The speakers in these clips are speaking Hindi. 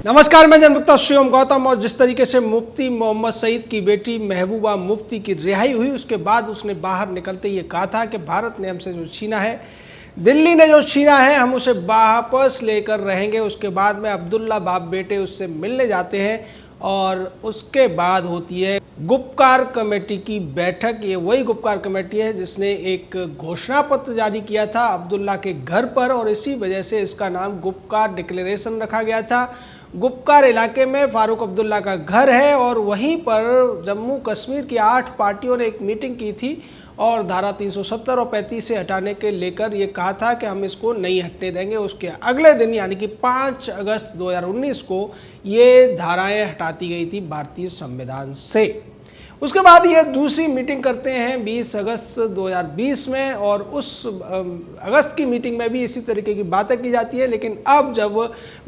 नमस्कार, मैं जनमुक्ता शिवम गौतम। और जिस तरीके से मुफ्ती मोहम्मद सईद की बेटी महबूबा मुफ्ती की रिहाई हुई, उसके बाद उसने बाहर निकलते ये कहा था कि भारत ने हमसे जो छीना है, दिल्ली ने जो छीना है, हम उसे वापस लेकर रहेंगे। उसके बाद में अब्दुल्ला बाप बेटे उससे मिलने जाते हैं और उसके बाद होती है गुपकार कमेटी की बैठक। ये वही गुपकार कमेटी है जिसने एक घोषणा पत्र जारी किया था अब्दुल्ला के घर पर, और इसी वजह से इसका नाम गुपकार डिक्लेरेशन रखा गया था। गुपकार इलाके में फारूक अब्दुल्ला का घर है और वहीं पर जम्मू कश्मीर की 8 पार्टियों ने एक मीटिंग की थी और धारा 370 और 35 से हटाने के लेकर ये कहा था कि हम इसको नहीं हटने देंगे। उसके अगले दिन यानी कि 5 अगस्त 2019 को ये धाराएं हटाती गई थी भारतीय संविधान से। उसके बाद ये दूसरी मीटिंग करते हैं 20 अगस्त 2020 में, और उस अगस्त की मीटिंग में भी इसी तरीके की बातें की जाती है। लेकिन अब जब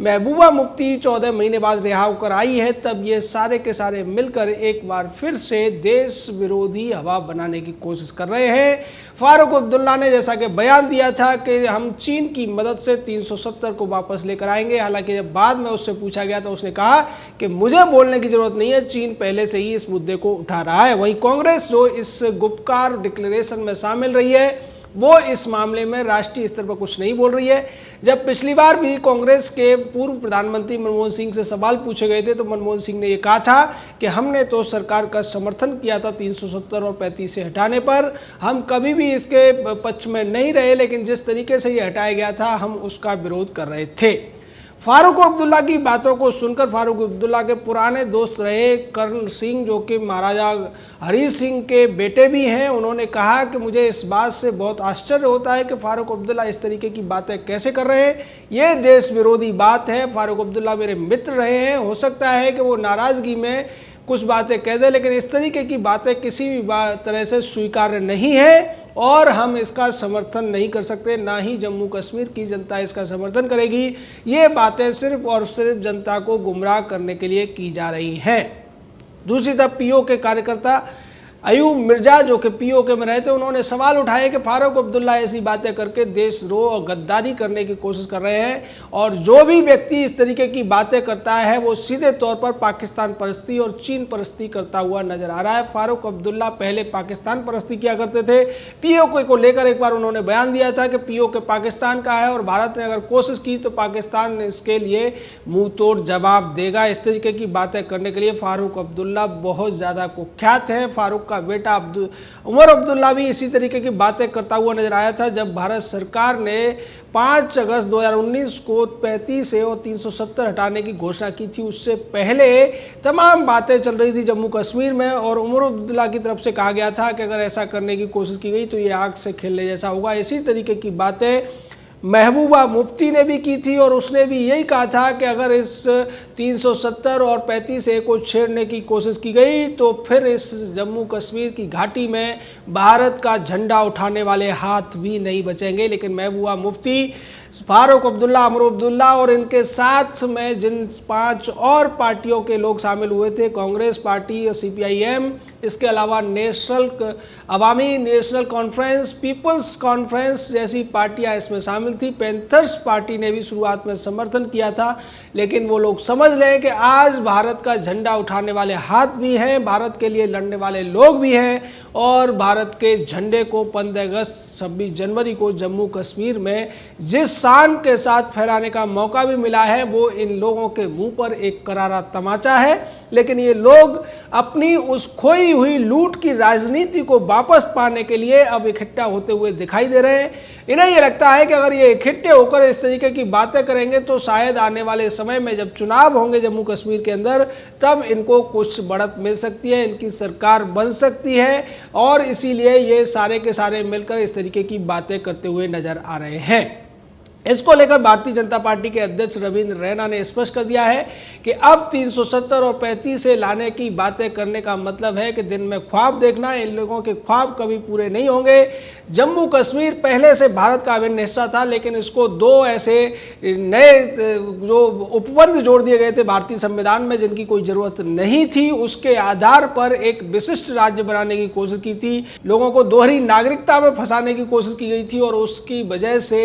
महबूबा मुफ्ती 14 महीने बाद रिहा होकर आई है, तब ये सारे के सारे मिलकर एक बार फिर से देश विरोधी हवा बनाने की कोशिश कर रहे हैं। फारूक अब्दुल्ला ने जैसा कि बयान दिया था कि हम चीन की मदद से 370 को वापस लेकर आएंगे। हालांकि जब बाद में उससे पूछा गया तो उसने कहा कि मुझे बोलने की जरूरत नहीं है, चीन पहले से ही इस मुद्दे को उठा रहा है। वहीं कांग्रेस जो इस गुपकार डिक्लेरेशन में शामिल रही है, वो इस मामले में राष्ट्रीय स्तर पर कुछ नहीं बोल रही है। जब पिछली बार भी कांग्रेस के पूर्व प्रधानमंत्री मनमोहन सिंह से सवाल पूछे गए थे तो मनमोहन सिंह ने ये कहा था कि हमने तो सरकार का समर्थन किया था 370 और 35 से हटाने पर, हम कभी भी इसके पक्ष में नहीं रहे, लेकिन जिस तरीके से ये हटाया गया था हम उसका विरोध कर रहे थे। फारूक अब्दुल्ला की बातों को सुनकर फारूक अब्दुल्ला के पुराने दोस्त रहे कर्ण सिंह, जो कि महाराजा हरी सिंह के बेटे भी हैं, उन्होंने कहा कि मुझे इस बात से बहुत आश्चर्य होता है कि फारूक अब्दुल्ला इस तरीके की बातें कैसे कर रहे हैं। ये देश विरोधी बात है। फारूक अब्दुल्ला मेरे मित्र रहे हैं, हो सकता है कि वो नाराज़गी में कुछ बातें कह दे, लेकिन इस तरीके की बातें किसी भी तरह से स्वीकार्य नहीं है और हम इसका समर्थन नहीं कर सकते, ना ही जम्मू कश्मीर की जनता इसका समर्थन करेगी। ये बातें सिर्फ और सिर्फ जनता को गुमराह करने के लिए की जा रही हैं। दूसरी तरफ पीओ के कार्यकर्ता अयूब मिर्जा, जो कि पीओके में रहते, उन्होंने सवाल उठाए कि फारूक अब्दुल्ला ऐसी बातें करके देशद्रोह और गद्दारी करने की कोशिश कर रहे हैं, और जो भी व्यक्ति इस तरीके की बातें करता है वो सीधे तौर पर पाकिस्तान परस्ती और चीन परस्ती करता हुआ नजर आ रहा है। फारूक अब्दुल्ला पहले पाकिस्तान परस्ती किया करते थे। पीओके को लेकर एक बार उन्होंने बयान दिया था कि पीओके पाकिस्तान का है और भारत ने अगर कोशिश की तो पाकिस्तान इसके लिए मुंह तोड़ जवाब देगा। इस तरीके की बातें करने के लिए फारूक अब्दुल्ला बहुत ज़्यादा कुख्यात है। फारूक का बेटा उमर अब्दुल्ला भी इसी तरीके की बातें करता हुआ नजर आया था। जब भारत सरकार ने 5 अगस्त 2019 को 35 और 370 हटाने की घोषणा की थी, उससे पहले तमाम बातें चल रही थी जम्मू कश्मीर में, और उमर अब्दुल्ला की तरफ से कहा गया था कि अगर ऐसा करने की कोशिश की गई तो ये आग से खेलने जैसा होगा। इसी तरीके की बातें महबूबा मुफ्ती ने भी की थी और उसने भी यही कहा था कि अगर इस 370 और 35A को छेड़ने की कोशिश की गई तो फिर इस जम्मू कश्मीर की घाटी में भारत का झंडा उठाने वाले हाथ भी नहीं बचेंगे। लेकिन महबूबा मुफ्ती, फारूक अब्दुल्ला, उमर अब्दुल्ला और इनके साथ में जिन 5 और पार्टियों के लोग शामिल हुए थे, कांग्रेस पार्टी और CPIM, इसके अलावा अवामी नेशनल कॉन्फ्रेंस, पीपल्स कॉन्फ्रेंस जैसी पार्टियां इसमें शामिल थी। पैंथर्स पार्टी ने भी शुरुआत में समर्थन किया था, लेकिन वो लोग समझ लें कि आज भारत का झंडा उठाने वाले हाथ भी हैं, भारत के लिए लड़ने वाले लोग भी हैं, और भारत के झंडे को 15 अगस्त 26 जनवरी को जम्मू कश्मीर में जिस शान के साथ फहराने का मौका भी मिला है, वो इन लोगों के मुंह पर एक करारा तमाचा है। लेकिन ये लोग अपनी उस खोई हुई लूट की राजनीति को वापस पाने के लिए अब इकट्ठा होते हुए दिखाई दे रहे हैं। इन्हें ये लगता है कि अगर ये इकट्ठे होकर इस तरीके की बातें करेंगे तो शायद आने वाले समय में जब चुनाव होंगे जम्मू कश्मीर के अंदर, तब इनको कुछ बढ़त मिल सकती है, इनकी सरकार बन सकती है, और इसीलिए ये सारे के सारे मिलकर इस तरीके की बातें करते हुए नजर आ रहे हैं। इसको लेकर भारतीय जनता पार्टी के अध्यक्ष रविंद्र रैना ने स्पष्ट कर दिया है कि अब 370 और 35 से लाने की बातें करने का मतलब है कि दिन में ख्वाब देखना। इन लोगों के ख्वाब कभी पूरे नहीं होंगे। जम्मू कश्मीर पहले से भारत का अभिन्न हिस्सा था, लेकिन इसको 2 ऐसे नए जो उपबंध जोड़ दिए गए थे भारतीय संविधान में, जिनकी कोई जरूरत नहीं थी, उसके आधार पर एक विशिष्ट राज्य बनाने की कोशिश की थी। लोगों को दोहरी नागरिकता में फंसाने की कोशिश की गई थी और उसकी वजह से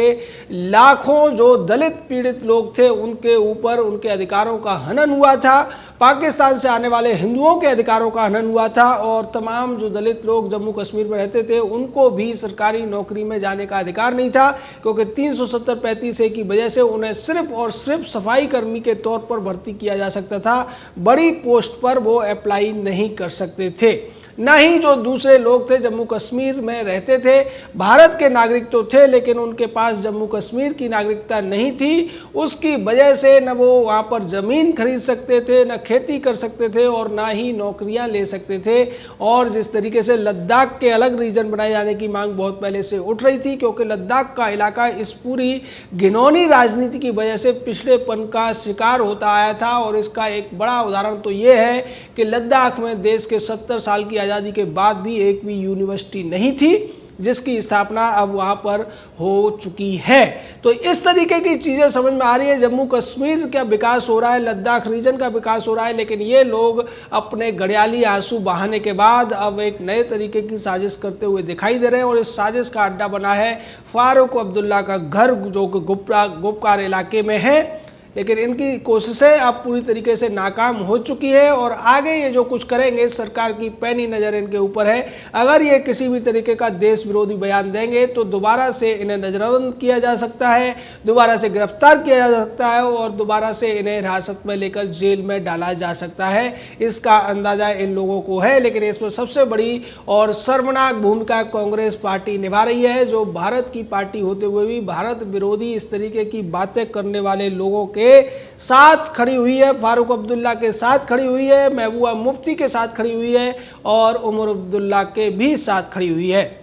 लाख लाखों जो दलित पीड़ित लोग थे उनके ऊपर उनके अधिकारों का हनन हुआ था, पाकिस्तान से आने वाले हिंदुओं के अधिकारों का हनन हुआ था और तमाम जो दलित लोग जम्मू कश्मीर में रहते थे उनको भी सरकारी नौकरी में जाने का अधिकार नहीं था, क्योंकि 370-35 की वजह से उन्हें सिर्फ और सिर्फ सफाई कर्मी के तौर पर भर्ती किया जा सकता था, बड़ी पोस्ट पर वो अप्लाई नहीं कर सकते थे। न ही जो दूसरे लोग थे जम्मू कश्मीर में रहते थे, भारत के नागरिक तो थे लेकिन उनके पास जम्मू कश्मीर की नागरिकता नहीं थी, उसकी वजह से न वो वहाँ पर ज़मीन खरीद सकते थे, न खेती कर सकते थे और ना ही नौकरियां ले सकते थे। और जिस तरीके से लद्दाख के अलग रीजन बनाए जाने की मांग बहुत पहले से उठ रही थी, क्योंकि लद्दाख का इलाका इस पूरी घिनौनी राजनीति की वजह से पिछड़ेपन का शिकार होता आया था। और इसका एक बड़ा उदाहरण तो ये है कि लद्दाख में देश के 70 साल की आज़ादी के बाद भी एक भी यूनिवर्सिटी नहीं थी, जिसकी स्थापना अब वहाँ पर हो चुकी है। तो इस तरीके की चीज़ें समझ में आ रही है। जम्मू कश्मीर का विकास हो रहा है, लद्दाख रीजन का विकास हो रहा है, लेकिन ये लोग अपने घड़ियाली आंसू बहाने के बाद अब एक नए तरीके की साजिश करते हुए दिखाई दे रहे हैं। और इस साजिश का अड्डा बना है फारूक अब्दुल्ला का घर, जो कि गुपकार इलाके में है। लेकिन इनकी कोशिशें अब पूरी तरीके से नाकाम हो चुकी है और आगे ये जो कुछ करेंगे सरकार की पैनी नज़र इनके ऊपर है। अगर ये किसी भी तरीके का देश विरोधी बयान देंगे तो दोबारा से इन्हें नजरबंद किया जा सकता है, दोबारा से गिरफ्तार किया जा सकता है और दोबारा से इन्हें हिरासत में लेकर जेल में डाला जा सकता है। इसका अंदाज़ा इन लोगों को है। लेकिन इसमें सबसे बड़ी और शर्मनाक भूमिका कांग्रेस पार्टी निभा रही है, जो भारत की पार्टी होते हुए भी भारत विरोधी इस तरीके की बातें करने वाले लोगों के साथ खड़ी हुई है। फारूक अब्दुल्ला के साथ खड़ी हुई है, महबूबा मुफ्ती के साथ खड़ी हुई है और उमर अब्दुल्ला के भी साथ खड़ी हुई है।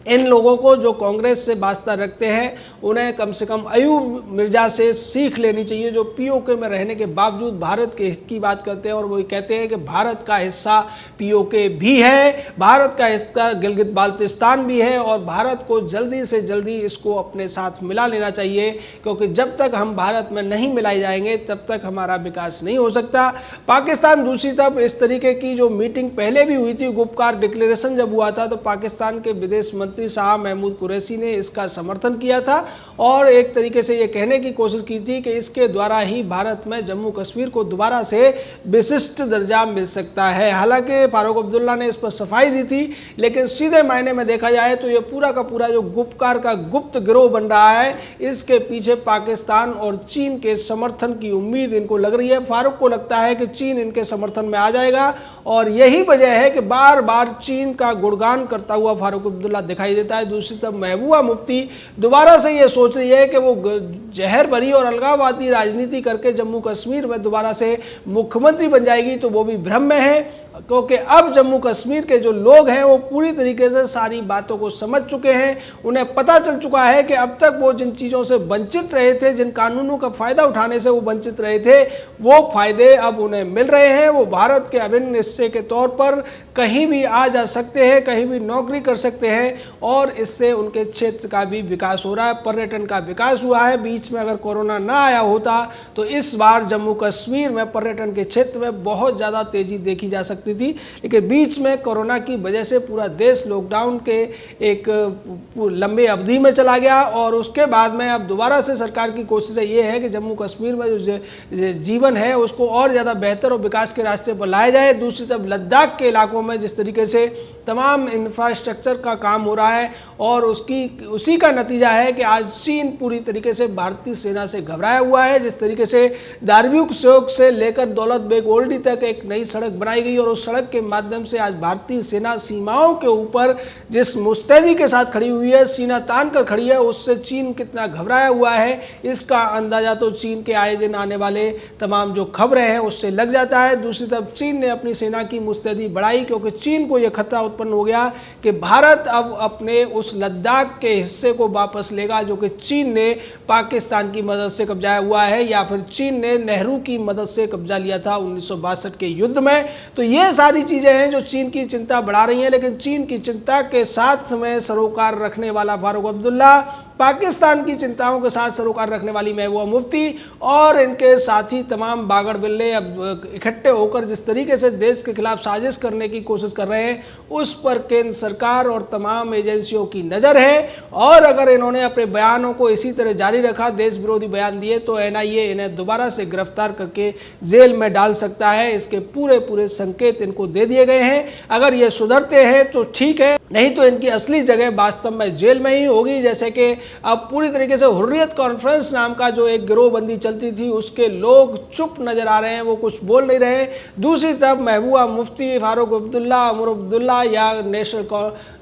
इन लोगों को जो कांग्रेस से वास्ता रखते हैं उन्हें कम से कम अयूब मिर्जा से सीख लेनी चाहिए, जो पीओके में रहने के बावजूद भारत के हित की बात करते हैं और वो कहते हैं कि भारत का हिस्सा पीओके भी है, भारत का हिस्सा गिलगित बाल्टिस्तान भी है और भारत को जल्दी से जल्दी इसको अपने साथ मिला लेना चाहिए, क्योंकि जब तक हम भारत में नहीं मिलाए जाएंगे तब तक हमारा विकास नहीं हो सकता। पाकिस्तान दूसरी तरफ इस तरीके की जो मीटिंग पहले भी हुई थी, गुपकार डिक्लेरेशन जब हुआ था तो पाकिस्तान के विदेश मंत्री शाह महमूद कुरैशी ने इसका समर्थन किया था और एक तरीके से ये कहने की कोशिश की थी कि इसके द्वारा ही भारत में जम्मू कश्मीर को दोबारा से विशिष्ट दर्जा मिल सकता है। हालांकि फारूक अब्दुल्ला ने इस पर सफाई दी थी, लेकिन सीधे मायने में देखा जाए तो ये पूरा का पूरा जो गुपकार का गुप्त गिरोह बन रहा है, इसके पीछे पाकिस्तान और चीन के समर्थन की उम्मीद इनको लग रही है। फारूक को लगता है कि चीन इनके समर्थन में आ जाएगा और यही वजह है कि बार बार चीन का गुणगान करता हुआ फारूक अब्दुल्ला दिखाई देता है। दूसरी तरफ महबूबा मुफ्ती दोबारा से ये सोच रही है कि वो जहर भरी और अलगाववादी राजनीति करके जम्मू कश्मीर में दोबारा से मुख्यमंत्री बन जाएगी, तो वो भी भ्रम में है, क्योंकि अब जम्मू कश्मीर के जो लोग हैं वो पूरी तरीके से सारी बातों को समझ चुके हैं। उन्हें पता चल चुका है कि अब तक वो जिन चीज़ों से वंचित रहे थे, जिन कानूनों का फ़ायदा उठाने से वो वंचित रहे थे, वो फ़ायदे अब उन्हें मिल रहे हैं। वो भारत के अभिन्न हिस्से के तौर पर कहीं भी आ जा सकते हैं, कहीं भी नौकरी कर सकते हैं और इससे उनके क्षेत्र का भी विकास हो रहा है, पर्यटन का विकास हुआ है। बीच में अगर कोरोना ना आया होता तो इस बार जम्मू कश्मीर में पर्यटन के क्षेत्र में बहुत ज़्यादा तेज़ी देखी जा सकती थी, लेकिन बीच में कोरोना की वजह से पूरा देश लॉकडाउन के एक लंबे अवधि में चला गया और उसके बाद में अब दोबारा से सरकार की कोशिश ये है कि जम्मू कश्मीर में जो जीवन है उसको और ज़्यादा बेहतर और विकास के रास्ते पर लाया जाए। दूसरी तरफ लद्दाख के इलाकों में जिस तरीके से तमाम इंफ्रास्ट्रक्चर का काम हो रहा है और उसी का नतीजा है कि आज चीन पूरी तरीके से भारतीय सेना से घबराया हुआ है। जिस तरीके से दारव्यूक चौक से लेकर दौलत बेग ओल्डी तक एक नई सड़क बनाई गई और उस सड़क के माध्यम से आज भारतीय सेना सीमाओं के ऊपर जिस मुस्तैदी के साथ खड़ी हुई है, सीना तान कर खड़ी है, उससे चीन कितना घबराया हुआ है इसका अंदाजा तो चीन के आए दिन आने वाले तमाम जो खबरें हैं उससे लग जाता है। दूसरी तरफ चीन ने अपनी सेना की मुस्तैदी बढ़ाई, क्योंकि चीन को यह खतरा उत्पन्न हो गया कि भारत अब अपने उस लद्दाख के हिस्से को वापस लेगा जो कि चीन ने पाकिस्तान की मदद से कब्जा हुआ है या फिर चीन ने नेहरू की मदद से कब्जा लिया था 1962 के युद्ध में। तो ये सारी चीज़ें हैं जो चीन की चिंता बढ़ा रही हैं, लेकिन चीन की चिंता के साथ में सरोकार रखने वाला फारूक अब्दुल्ला पाकिस्तान की चिंताओं के साथ सरोकार रखने वाली महबूबा मुफ्ती और इनके साथी तमाम बागड़ बिल्ले अब इकट्ठे होकर जिस तरीके से देश के खिलाफ साजिश करने की कोशिश कर रहे हैं, उस पर केंद्र सरकार और तमाम एजेंसियों की नज़र है। और अगर इन्होंने अपने बयानों को इसी तरह जारी रखा, देश विरोधी बयान दिए, तो NIA इन्हें दोबारा से गिरफ्तार करके जेल में डाल सकता है। इसके पूरे संकेत इनको दे दिए गए हैं। अगर ये सुधरते हैं तो ठीक है, नहीं तो इनकी असली जगह वास्तव में जेल में ही होगी। जैसे कि अब पूरी तरीके से हुर्रियत कॉन्फ्रेंस नाम का जो एक गिरोहबंदी चलती थी, उसके लोग चुप नजर आ रहे हैं, वो कुछ बोल नहीं रहे। दूसरी तरफ महबूबा मुफ्ती, फारूक अब्दुल्ला, उमर अब्दुल्ला या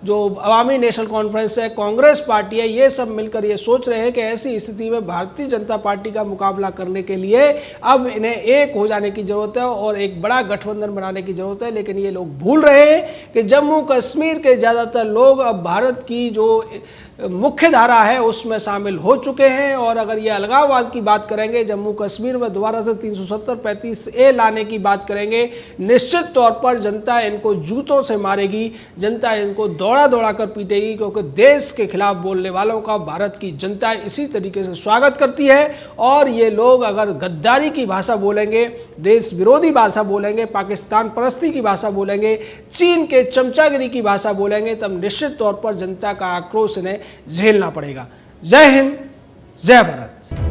जो अवामी नेशनल कॉन्फ्रेंस है, कांग्रेस पार्टी है, ये सब मिलकर ये सोच रहे हैं कि ऐसी स्थिति में भारतीय जनता पार्टी का मुकाबला करने के लिए अब इन्हें एक हो जाने की जरूरत है और एक बड़ा गठबंधन बनाने की जरूरत है। लेकिन ये लोग भूल रहे हैं कि जम्मू कश्मीर के ज़्यादातर लोग अब भारत की जो मुख्य धारा है उसमें शामिल हो चुके हैं। और अगर ये अलगाववाद की बात करेंगे, जम्मू कश्मीर में दोबारा से 370-35A लाने की बात करेंगे, निश्चित तौर पर जनता इनको जूतों से मारेगी, जनता इनको दौड़ा कर पीटेगी, क्योंकि देश के खिलाफ बोलने वालों का भारत की जनता इसी तरीके से स्वागत करती है। और ये लोग अगर गद्दारी की भाषा बोलेंगे, देश विरोधी भाषा बोलेंगे, पाकिस्तान परस्ती की भाषा बोलेंगे, चीन के चमचागिरी की भाषा बोलेंगे, तब निश्चित तौर पर जनता का आक्रोश इन्हें झेलना पड़ेगा। जय हिंद, जय भारत।